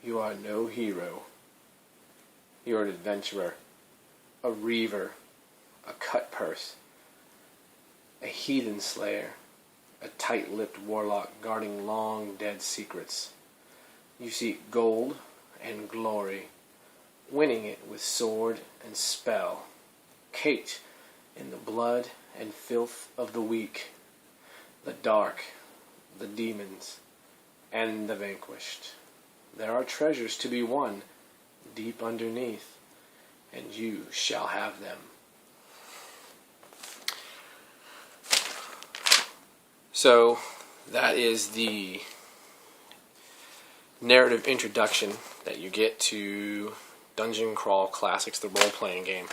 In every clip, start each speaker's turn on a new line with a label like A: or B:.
A: You are no hero. You are an adventurer, a reaver, a cut-purse, a heathen slayer, a tight-lipped warlock guarding long-dead secrets. You seek gold and glory, winning it with sword and spell, caked in the blood and filth of the weak, the dark, the demons, and the vanquished. There are treasures to be won deep underneath, and you shall have them. So, that is the narrative introduction that you get to Dungeon Crawl Classics, the role-playing game.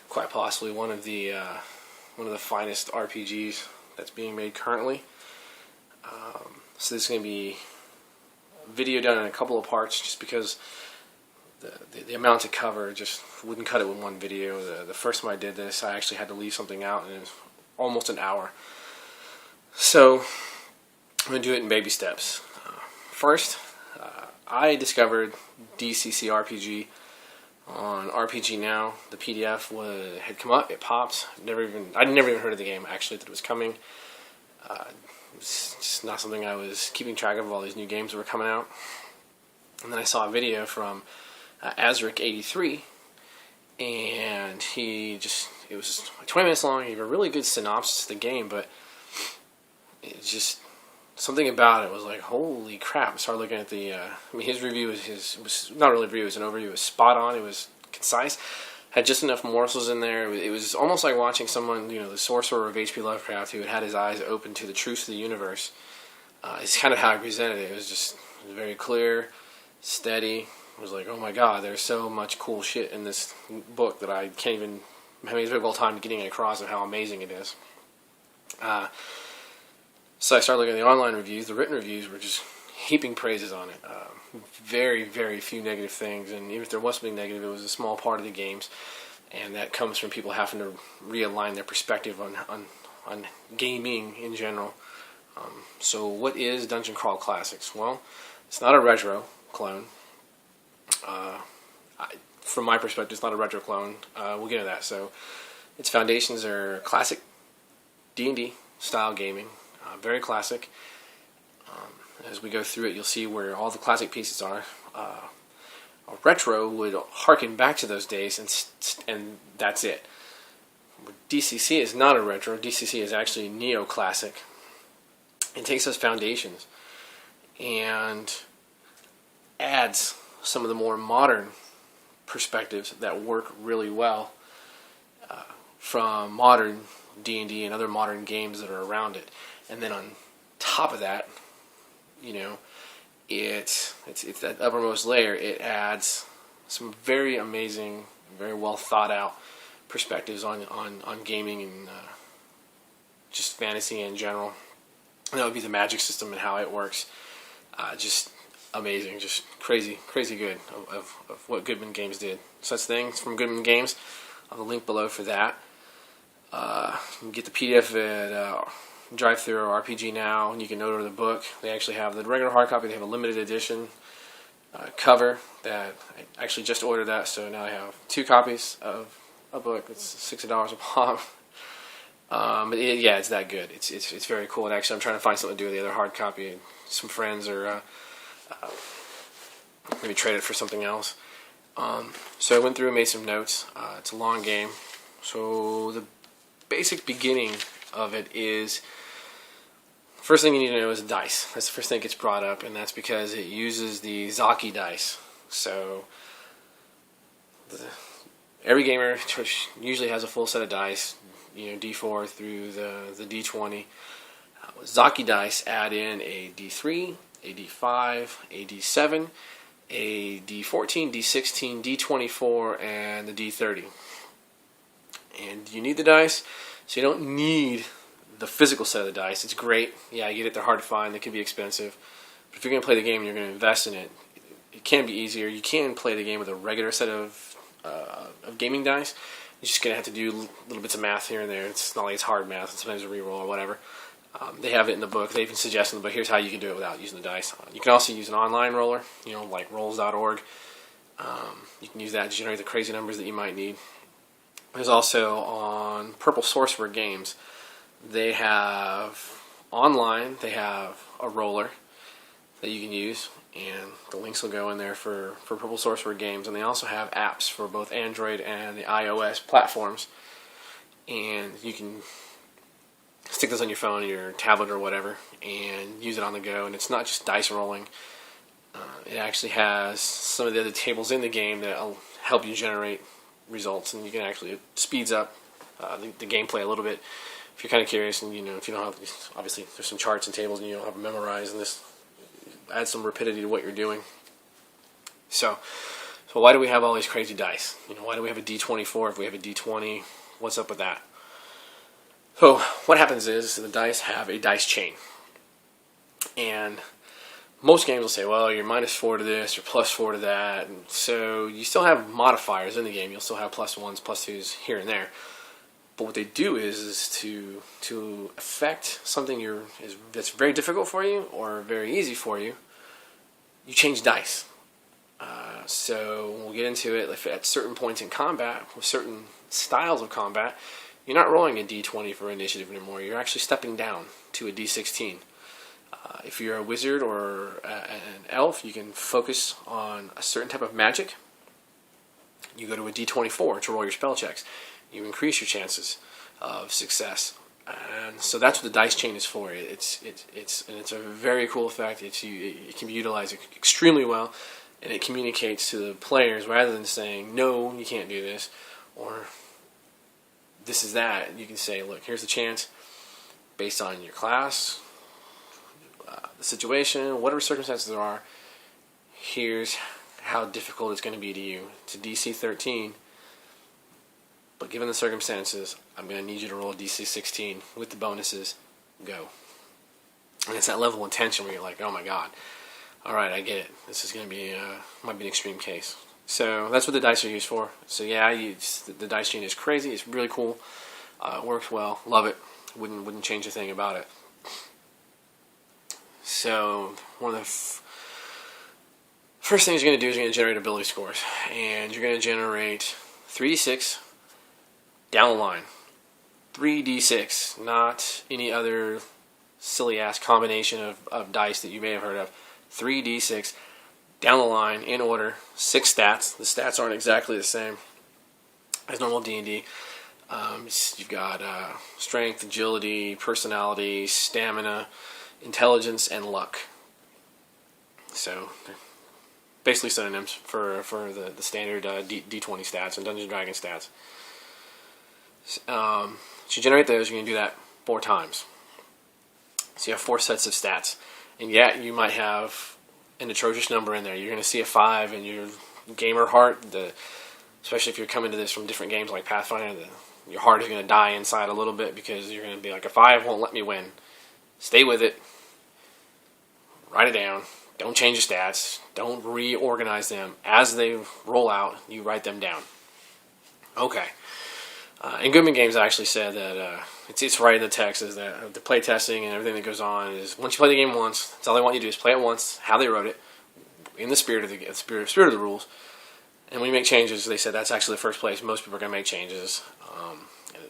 A: Quite possibly one of the finest RPGs that's being made currently. So this is going to be video done in a couple of parts, just because the amount to cover just wouldn't cut it with one video. The first time I did this, I actually had to leave something out, and it was almost an hour. So I'm going to do it in baby steps. First, I discovered DCC RPG on RPG Now. The PDF had come up. It popped. I'd never even heard of the game, actually, that it was coming. It was just not something I was keeping track of all these new games that were coming out. And then I saw a video from Azric83, and it was 20 minutes long. He gave a really good synopsis of the game, but it just, something about it was like, holy crap. I started looking at his review, was not really a review, it was an overview. It was spot on, it was concise, had just enough morsels in there. It was almost like watching someone, the sorcerer of H.P. Lovecraft, who had his eyes open to the truths of the universe. It's kind of how I presented it. It was very clear, steady. It was like, oh my god, there's so much cool shit in this book that I can't even have any difficult time getting across of how amazing it is. So I started looking at the online reviews. The written reviews were just heaping praises on it. Very, very few negative things, and even if there was something negative, it was a small part of the games, and that comes from people having to realign their perspective on gaming in general. So what is Dungeon Crawl Classics? Well, it's not a retro clone. From my perspective, it's not a retro clone. We'll get into that. So its foundations are classic D&D style gaming. Very classic. As we go through it, you'll see where all the classic pieces are. A retro would harken back to those days, and that's it. DCC is not a retro. DCC is actually neoclassic. It takes those foundations and adds some of the more modern perspectives that work really well from modern D&D and other modern games that are around it. And then on top of that, it's that uppermost layer. It adds some very amazing, very well thought out perspectives on gaming and just fantasy in general. And that would be the magic system and how it works. Just amazing, just crazy good of what Goodman Games did. Such things from Goodman Games. I'll have a link below for that. You can get the PDF at Drive-Thru or RPG Now, and you can order the book. They actually have the regular hard copy. They have a limited edition cover that I actually just ordered that, so now I have 2 copies of a book. It's $60 a pop. It's that good. It's very cool. And actually, I'm trying to find something to do with the other hard copy. Some friends or maybe trade it for something else. So I went through and made some notes. It's a long game. So the basic beginning of it is, first thing you need to know is dice. That's the first thing that gets brought up, and that's because it uses the Zaki dice. So every gamer usually has a full set of dice, D4 through the D20. Zaki dice add in a D3, a D5, a D7, a D14, D16, D24, and the D30. And you need the dice, so you don't need the physical set of the dice. It's great. Yeah, I get it. They're hard to find. They can be expensive. But if you're going to play the game and you're going to invest in it, it can be easier. You can play the game with a regular set of gaming dice. You're just going to have to do little bits of math here and there. It's not like it's hard math. It's sometimes a reroll or whatever. They have it in the book. They even suggest in the book, here's how you can do it without using the dice. You can also use an online roller, like rolls.org. You can use that to generate the crazy numbers that you might need. There's also on Purple Sorcerer Games, they have online, they have a roller that you can use, and the links will go in there for Purple Sorcerer Games. And they also have apps for both Android and the iOS platforms, and you can stick this on your phone or your tablet or whatever and use it on the go. And it's not just dice rolling. It actually has some of the other tables in the game that will help you generate results, and you can actually, it speeds up the gameplay a little bit if you're kind of curious. And if you don't have, obviously there's some charts and tables and you don't have them memorized, and this adds some rapidity to what you're doing. So why do we have all these crazy dice? Why do we have a D24 if we have a D20? What's up with that? So what happens is the dice have a dice chain, and most games will say, well, you're -4 to this, you're +4 to that, and so you still have modifiers in the game. You'll still have +1s, +2s here and there. But what they do is to affect something that's very difficult for you or very easy for you, you change dice. So we'll get into it. If at certain points in combat, with certain styles of combat, you're not rolling a D20 for initiative anymore. You're actually stepping down to a D16. If you're a wizard or an elf, you can focus on a certain type of magic. You go to a D24 to roll your spell checks. You increase your chances of success. And so that's what the dice chain is for. It's a very cool effect. It can be utilized extremely well, and it communicates to the players rather than saying, no, you can't do this, or this is that. You can say, look, here's the chance based on your class, the situation, whatever circumstances there are. Here's how difficult it's going to be to you. It's a DC 13, but given the circumstances, I'm going to need you to roll a DC 16 with the bonuses. Go. And it's that level of tension where you're like, oh my god, all right, I get it. This is going to be might be an extreme case. So that's what the dice are used for. So yeah, the dice chain is crazy. It's really cool. It works well. Love it. Wouldn't change a thing about it. So one of the first things you're going to do is you're going to generate ability scores, and you're going to generate 3d6 down the line. 3d6, not any other silly ass combination of dice that you may have heard of. 3d6 down the line in order. 6 stats. The stats aren't exactly the same as normal D&D. You've got strength, agility, personality, stamina, intelligence, and luck. So basically synonyms for the standard D20 stats and Dungeons & Dragons stats. So you generate those. You're going to do that 4 times. So you have 4 sets of stats. And yeah, you might have an atrocious number in there. You're going to see a 5 in your gamer heart, especially if you're coming to this from different games like Pathfinder. Your heart is going to die inside a little bit because you're going to be like, a 5 won't let me win. Stay with it. Write it down. Don't change your stats. Don't reorganize them. As they roll out, you write them down. Okay. In Goodman Games, I actually said that it's right in the text, is that the play testing and everything that goes on is once you play the game once, that's all they want you to do is play it once, how they wrote it, in the spirit of the spirit of the rules. And when you make changes, they said that's actually the first place most people are going to make changes.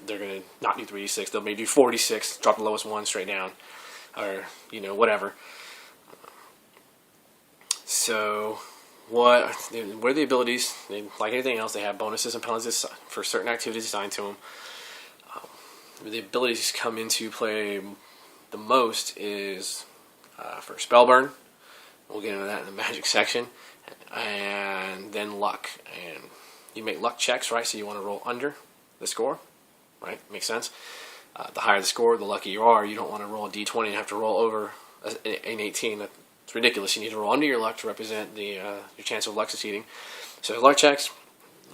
A: They're going to not do 3d6. They'll maybe do 4d6, drop the lowest one straight down, or whatever. So what are the abilities? Like anything else, they have bonuses and penalties for certain activities assigned to them. The abilities come into play the most is for Spellburn. We'll get into that in the magic section. And then luck. And you make luck checks, right? So you want to roll under the score, right? Makes sense. The higher the score, the luckier you are. You don't want to roll a d20 and have to roll over an 18. It's ridiculous. You need to roll under your luck to represent your chance of luck succeeding. So luck checks.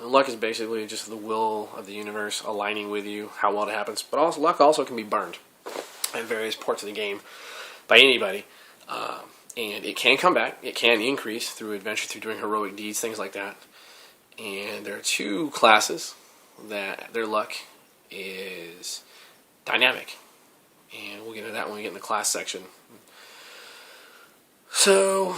A: Luck is basically just the will of the universe aligning with you, how well it happens. But also, luck also can be burned at various parts of the game by anybody. And it can come back. It can increase through adventure, through doing heroic deeds, things like that. And there are 2 classes that their luck is dynamic. and we'll get into that when we get in the class section. So,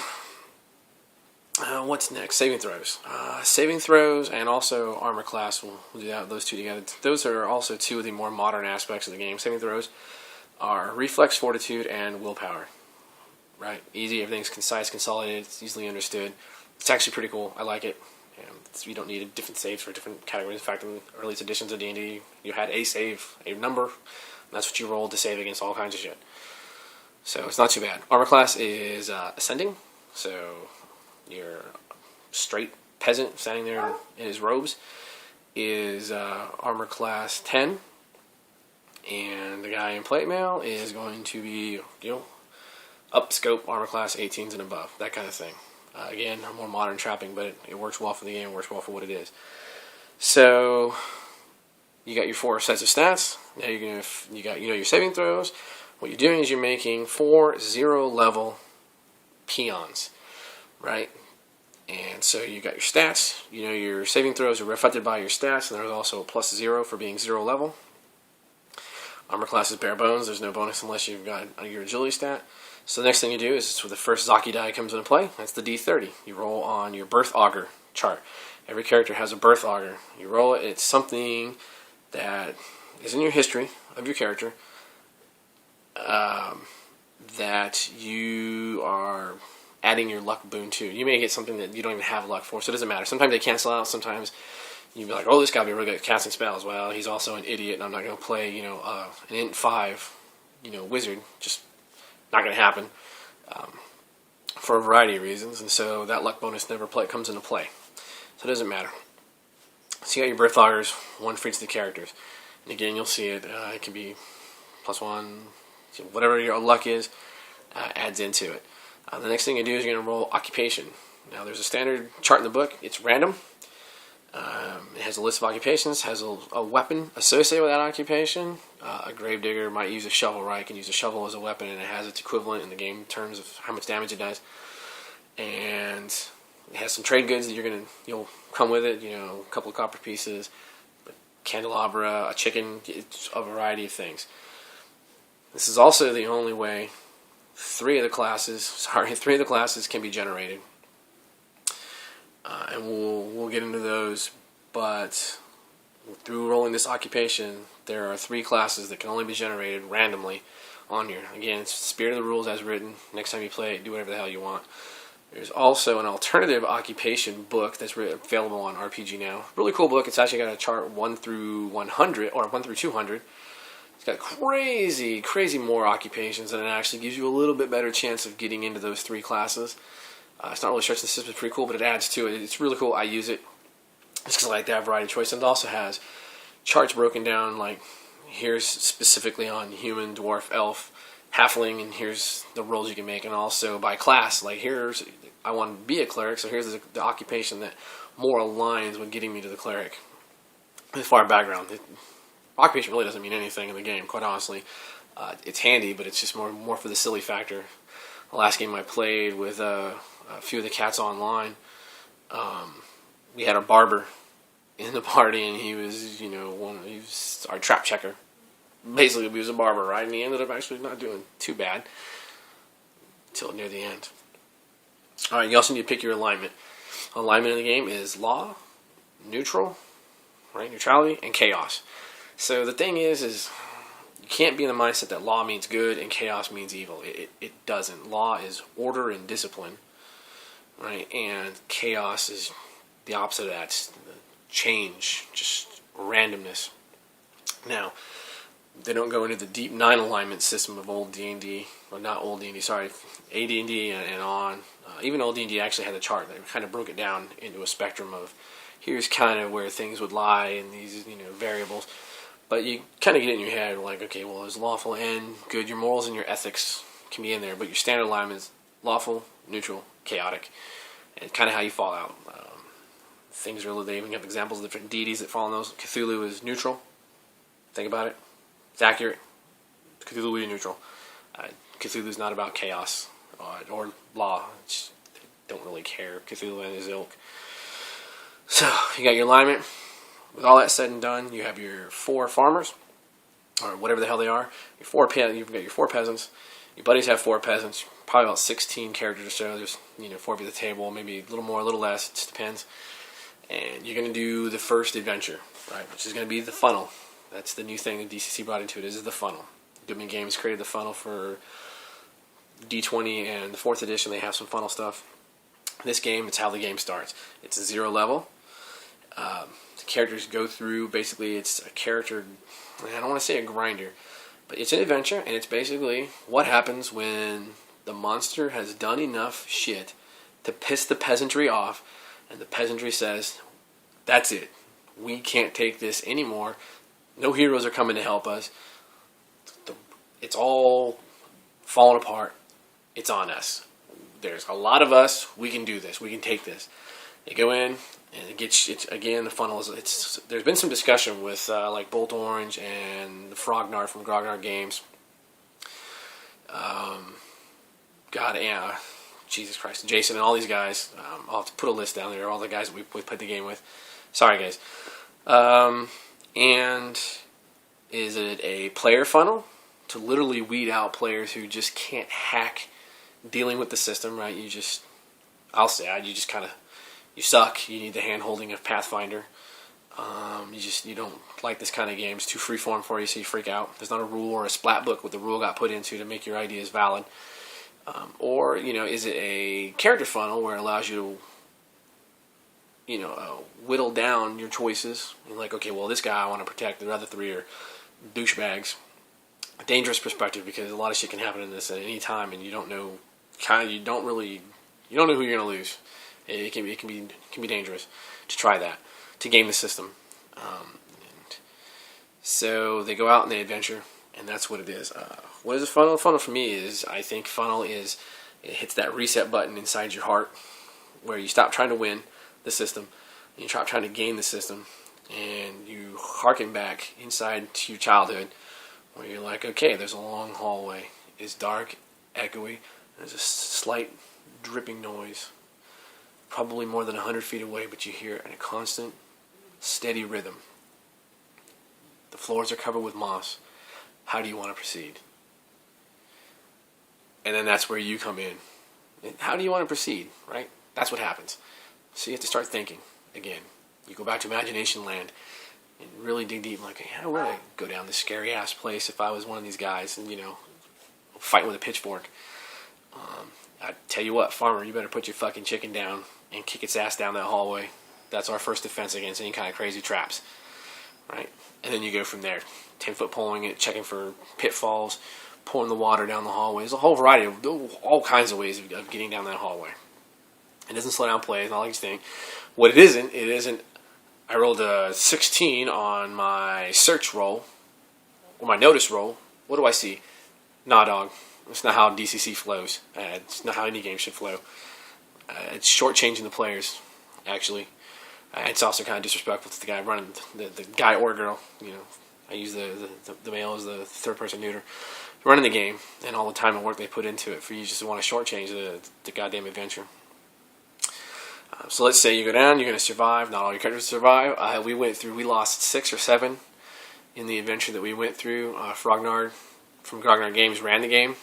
A: what's next? Saving throws. Saving throws and also armor class, we'll do that, those two together. Those are also two of the more modern aspects of the game. Saving throws are reflex, fortitude, and willpower. Right? Easy, everything's concise, consolidated, it's easily understood. It's actually pretty cool. I like it. You don't need different saves for different categories. In fact, in the earliest editions of D&D, you had a save, a number, and that's what you rolled to save against all kinds of shit. So it's not too bad. Armor class is ascending, so your straight peasant standing there in his robes is armor class 10, and the guy in plate mail is going to be, up scope, armor class 18s and above, that kind of thing. Again, a more modern trapping, but it works well for the game, works well for what it is. So, you got your 4 sets of stats. Now you got your saving throws. What you're doing is you're making 4 0-level peons, right? And so you got your stats. Your saving throws are reflected by your stats, and there's also a +0 for being 0 level. Armor class is bare bones. There's no bonus unless you've got your agility stat. So the next thing you do is when the first Zaki die comes into play, that's the D30. You roll on your birth augur chart. Every character has a birth augur. You roll it. It's something that is in your history of your character that you are adding your luck boon to. You may get something that you don't even have luck for, so it doesn't matter. Sometimes they cancel out. Sometimes you'd be like, oh, this guy will be really good at casting spells. Well, he's also an idiot, and I'm not going to play, an int 5, wizard. Just not going to happen for a variety of reasons, and so that luck bonus never comes into play. So it doesn't matter. So you got your birth augurs, 1 for each of the characters. And again, you'll see it. It can be +1, whatever your luck is, adds into it. The next thing you do is you're going to roll occupation. Now, there's a standard chart in the book. It's random. It has a list of occupations, has a weapon associated with that occupation. A gravedigger might use a shovel, right? It can use a shovel as a weapon, and it has its equivalent in the game in terms of how much damage it does. And it has some trade goods that you'll come with it. A couple of copper pieces, a candelabra, a chicken, it's a variety of things. This is also the only way 3 of the classes can be generated. And we'll get into those, but through rolling this occupation, there are 3 classes that can only be generated randomly on here. Again, it's spirit of the rules as written. Next time you play it, do whatever the hell you want. There's also an alternative occupation book that's available on RPG now. Really cool book. It's actually got a chart 1 through 100, or 1 through 200. It's got crazy more occupations, and it actually gives you a little bit better chance of getting into those 3 classes. It's not really stretching the system, it's pretty cool, but it adds to it. It's really cool. I use it just because I like that variety of choice. And it also has charts broken down, like here's specifically on human, dwarf, elf, halfling, and here's the roles you can make. And also by class, like I want to be a cleric, so here's the occupation that more aligns with getting me to the cleric. As far as background, occupation really doesn't mean anything in the game, quite honestly. It's handy, but it's just more for the silly factor. The last game I played with a few of the cats online, we had a barber in the party, and he was, he was our trap checker. Basically, he was a barber, right? And he ended up actually not doing too bad until near the end. All right, you also need to pick your alignment. Alignment in the game is law, neutral, right? Neutrality, and chaos. So the thing is you can't be in the mindset that law means good and chaos means evil. It doesn't. Law is order and discipline, right? And chaos is the opposite of that. It's change, just randomness. Now, they don't go into the deep 9 alignment system of old D&D, or not old D&D, sorry, AD&D and on. Even old D&D actually had a chart that kind of broke it down into a spectrum of here's kind of where things would lie in these variables. But you kind of get it in your head, like, okay, well, there's lawful and good. Your morals and your ethics can be in there, but your standard alignment is lawful, neutral, chaotic, and kind of how you fall out. Things are, they even have examples of different deities that fall in those. Cthulhu is neutral. Think about it. It's accurate. Cthulhu is neutral. Cthulhu is not about chaos or law. They don't really care. Cthulhu and his ilk. So, you got your alignment. With all that said and done, you have your 4 farmers. or whatever the hell they are. You've got your 4 peasants. Your buddies have 4 peasants. Probably about 16 characters or so. There's 4 of you at the table, maybe a little more, a little less. It just depends. And you're going to do the first adventure, right? Which is going to be the funnel. That's the new thing that DCC brought into it. Is the funnel. Goodman Games created the funnel for D20 and the 4th edition. They have some funnel stuff. This game, it's how the game starts. It's a 0 level. The characters go through, basically it's a character, I don't want to say a grinder, but it's an adventure, and it's basically what happens when the monster has done enough shit to piss the peasantry off, and the peasantry says, that's it. We can't take this anymore. No heroes are coming to help us. It's all falling apart. It's on us. There's a lot of us. We can do this. We can take this. You go in, and again, the funnel is. There's been some discussion with like Bolt Orange and the Frognard from Grognard Games. Jesus Christ, Jason and all these guys. I'll have to put a list down there. All the guys that we played the game with. Sorry, guys. And is it a player funnel to literally weed out players who just can't hack dealing with the system, right? You just kind of, you suck. You need the hand-holding of Pathfinder. You don't like this kind of game. It's too freeform for you, so you freak out. There's not a rule or a splat book what the rule got put into to make your ideas valid. Or, is it a character funnel where it allows you to, whittle down your choices. You're like, okay, well, this guy I want to protect. The other 3 are douchebags. A dangerous perspective because a lot of shit can happen in this at any time, and you don't know. You don't know who you're gonna lose. It can be dangerous to try that, to game the system. So they go out and they adventure, and that's what it is. What is a funnel? A funnel for me is, I think funnel is, it hits that reset button inside your heart where you stop trying to win the system, and you stop trying to game the system, and you harken back inside to your childhood where you're like, okay, there's a long hallway. It's dark, echoey. There's a slight dripping noise, probably more than 100 feet away, but you hear it in a constant, steady rhythm. The floors are covered with moss. How do you want to proceed? And then that's where you come in. And how do you want to proceed, right? That's what happens. So you have to start thinking again. You go back to imagination land and really dig deep, like, how would I go down this scary ass place if I was one of these guys and, fighting with a pitchfork? I tell you what, farmer, you better put your fucking chicken down and kick its ass down that hallway. That's our first defense against any kind of crazy traps, right? And then you go from there, 10-foot poling it, checking for pitfalls, pouring the water down the hallway. There's a whole variety of, all kinds of ways of getting down that hallway. It doesn't slow down play. It's not like you think. What it isn't. I rolled a 16 on my search roll, or my notice roll. What do I see? Nah, dog. It's not how DCC flows. It's not how any game should flow. It's shortchanging the players, actually. It's also kind of disrespectful to the guy running, the guy or girl. I use the male as the third-person neuter. Running the game, and all the time and work they put into it for you just to want to shortchange the goddamn adventure. So let's say you go down, you're going to survive. Not all your characters survive. We lost 6 or 7 in the adventure that we went through. Frognard from Grognard Games ran the game.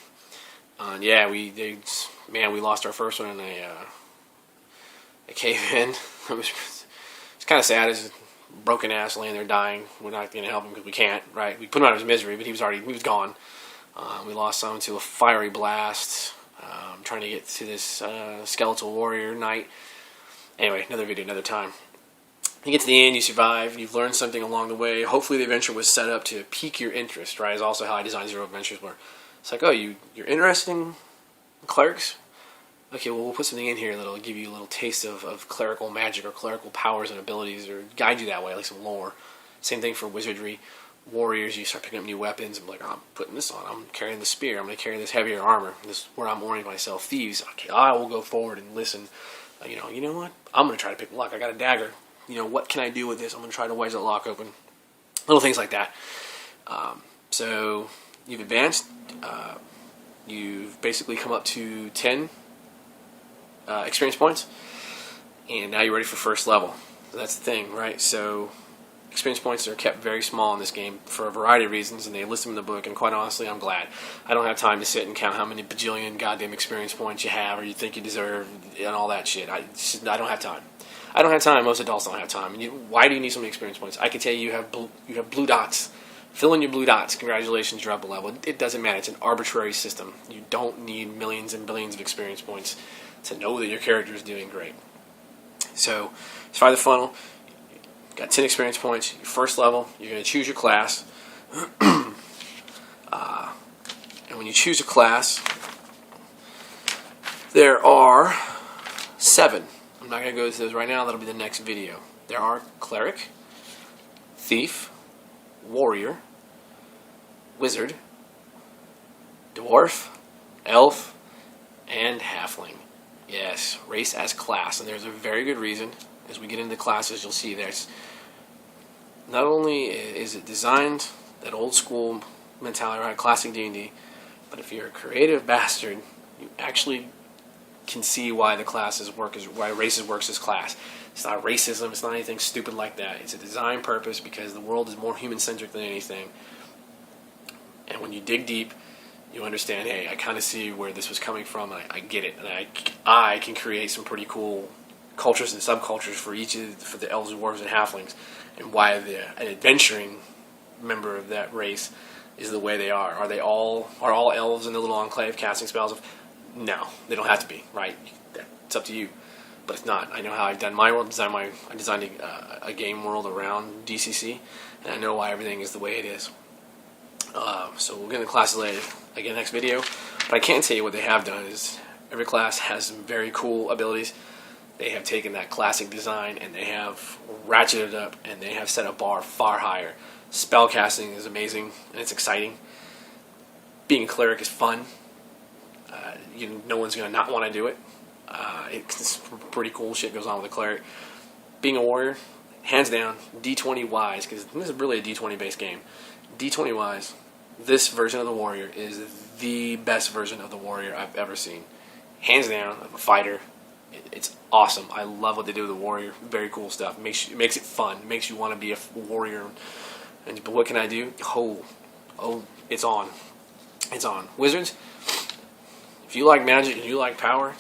A: And we lost our first one in a cave-in. It's kind of sad. It's broken ass laying there dying. We're not going to help him because we can't, right? We put him out of his misery, but he was gone. We lost someone to a fiery blast. Trying to get to this skeletal warrior knight. Anyway, another video, another time. You get to the end, you survive, you've learned something along the way. Hopefully the adventure was set up to pique your interest, right? Is also how I design Zero Adventures were. It's like, oh, you're interested in clerics? Okay, well, we'll put something in here that'll give you a little taste of clerical magic or clerical powers and abilities, or guide you that way, like some lore. Same thing for wizardry. Warriors, you start picking up new weapons. I'm like, I'm putting this on. I'm carrying the spear. I'm going to carry this heavier armor. This is where I'm orienting myself. Thieves, okay, I will go forward and listen. You know what? I'm going to try to pick lock. I got a dagger. What can I do with this? I'm going to try to wedge that lock open. Little things like that. So you've advanced. You've basically come up to 10 experience points. And now you're ready for first level. So that's the thing, right? So Experience points are kept very small in this game for a variety of reasons, and they list them in the book, and quite honestly, I'm glad. I don't have time to sit and count how many bajillion goddamn experience points you have or you think you deserve and all that shit. I don't have time. I don't have time. Most adults don't have time. Why do you need so many experience points? I can tell you you have blue dots. Fill in your blue dots. Congratulations, you're up a level. It doesn't matter. It's an arbitrary system. You don't need millions and billions of experience points to know that your character is doing great. So, as far as the funnel, got 10 experience points. Your first level, you're going to choose your class. And when you choose a class, there are 7. I'm not going to go through those right now. That'll be the next video. There are Cleric, Thief, Warrior, Wizard, Dwarf, Elf, and Halfling. Yes, race as class. And there's a very good reason. As we get into the classes, you'll see there's not only is it designed that old school mentality, right, classic D&D, but if you're a creative bastard, you actually can see why the classes work why races works as class. It's not racism. It's not anything stupid like that. It's a design purpose because the world is more human-centric than anything. And when you dig deep, you understand, hey, I kind of see where this was coming from, and I get it. And I can create some pretty cool cultures and subcultures for the elves, dwarves, and halflings, and why an adventuring member of that race is the way they are. Are all elves in the little enclave casting spells? No, they don't have to be, right? It's up to you. But it's not. I know how I've done my world. I designed a game world around DCC, and I know why everything is the way it is. So we'll get into classes later, again, next video. But I can tell you what they have done is every class has some very cool abilities. They have taken that classic design and they have ratcheted it up, and they have set a bar far higher. Spellcasting is amazing and it's exciting. Being a cleric is fun. No one's going to not want to do it. It's pretty cool shit goes on with a cleric. Being a warrior, hands down, D20 wise, because this is really a D20 based game. D20 wise, this version of the warrior is the best version of the warrior I've ever seen. Hands down, I'm a fighter. It's awesome. I love what they do with the warrior. Very cool stuff. It makes it fun. It makes you want to be a warrior. But what can I do? Oh, it's on. It's on. Wizards, if you like magic and you like power,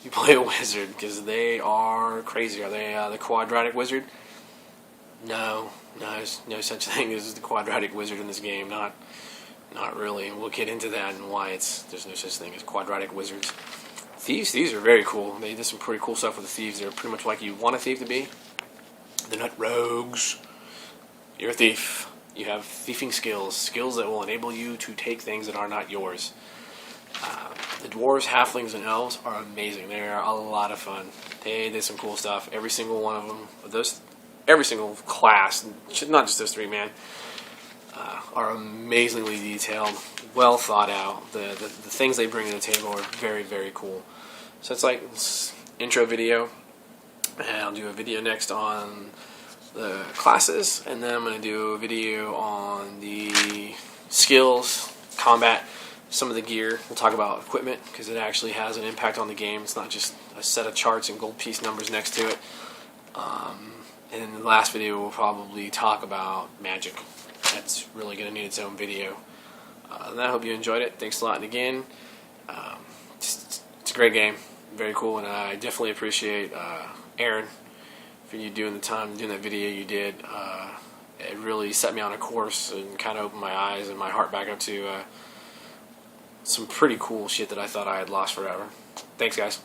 A: you play a wizard because they are crazy. Are they the quadratic wizard? No, there's no such thing as the quadratic wizard in this game. Not really. We'll get into that and why there's no such thing as quadratic wizards. Thieves are very cool. They did some pretty cool stuff with the thieves. They're pretty much like you want a thief to be. They're not rogues. You're a thief. You have thieving skills that will enable you to take things that are not yours. The dwarves, halflings, and elves are amazing. They are a lot of fun. They did some cool stuff. Every single one of them, every single class, not just those 3, man, are amazingly detailed, well thought out. The things they bring to the table are very, very cool. So it's like this intro video, and I'll do a video next on the classes, and then I'm going to do a video on the skills, combat, some of the gear. We'll talk about equipment because it actually has an impact on the game. It's not just a set of charts and gold piece numbers next to it. And in the last video, we'll probably talk about magic. That's really going to need its own video. And I hope you enjoyed it. Thanks a lot. And again, it's a great game. Very cool. And I definitely appreciate Aaron for you doing the time, doing that video you did. It really set me on a course and kind of opened my eyes and my heart back up to some pretty cool shit that I thought I had lost forever. Thanks, guys.